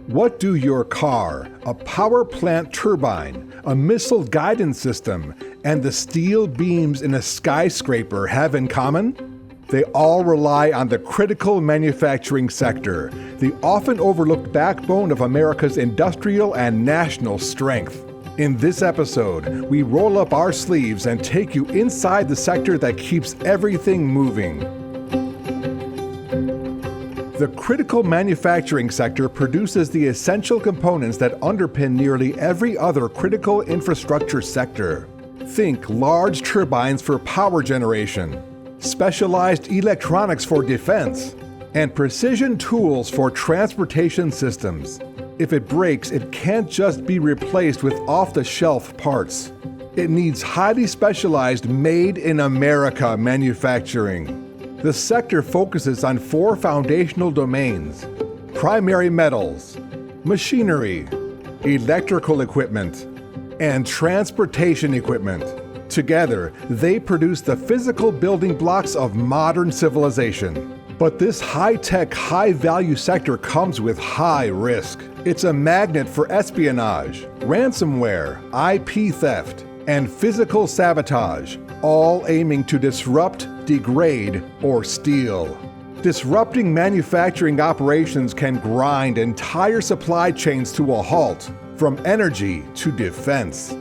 What do your car, a power plant turbine, a missile guidance system, and the steel beams in a skyscraper have in common? They all rely on the critical manufacturing sector, the often overlooked backbone of America's industrial and national strength. In this episode, we roll up our sleeves and take you inside the sector that keeps everything moving. The critical manufacturing sector produces the essential components that underpin nearly every other critical infrastructure sector. Think large turbines for power generation, specialized electronics for defense, and precision tools for transportation systems. If it breaks, it can't just be replaced with off-the-shelf parts. It needs highly specialized Made in America manufacturing. The sector focuses on four foundational domains: primary metals, machinery, electrical equipment, and transportation equipment. Together, they produce the physical building blocks of modern civilization. But this high-tech, high-value sector comes with high risk. It's a magnet for espionage, ransomware, IP theft, and physical sabotage, all aiming to disrupt, degrade, or steal. Disrupting manufacturing operations can grind entire supply chains to a halt, from energy to defense.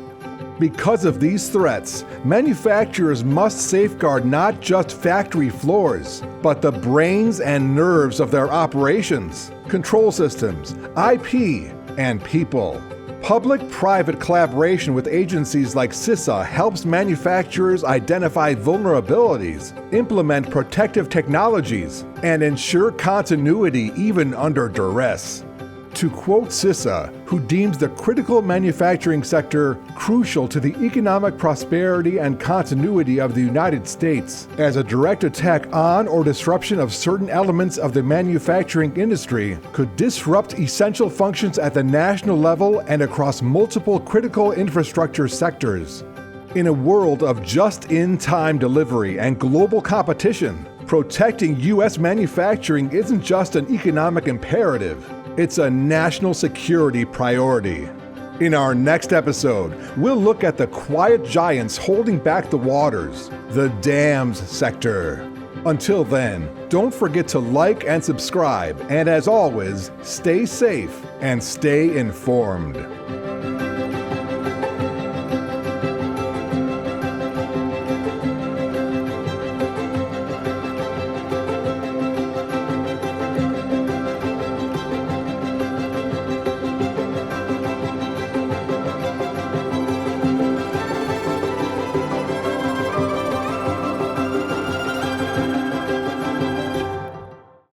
Because of these threats, manufacturers must safeguard not just factory floors, but the brains and nerves of their operations, control systems, IP, and people. Public-private collaboration with agencies like CISA helps manufacturers identify vulnerabilities, implement protective technologies, and ensure continuity even under duress. To quote CISA, who deems the critical manufacturing sector crucial to the economic prosperity and continuity of the United States, as a direct attack on or disruption of certain elements of the manufacturing industry could disrupt essential functions at the national level and across multiple critical infrastructure sectors. In a world of just-in-time delivery and global competition, protecting U.S. manufacturing isn't just an economic imperative. It's a national security priority. In our next episode, we'll look at the quiet giants holding back the waters, the dams sector. Until then, don't forget to like and subscribe, and as always, stay safe and stay informed.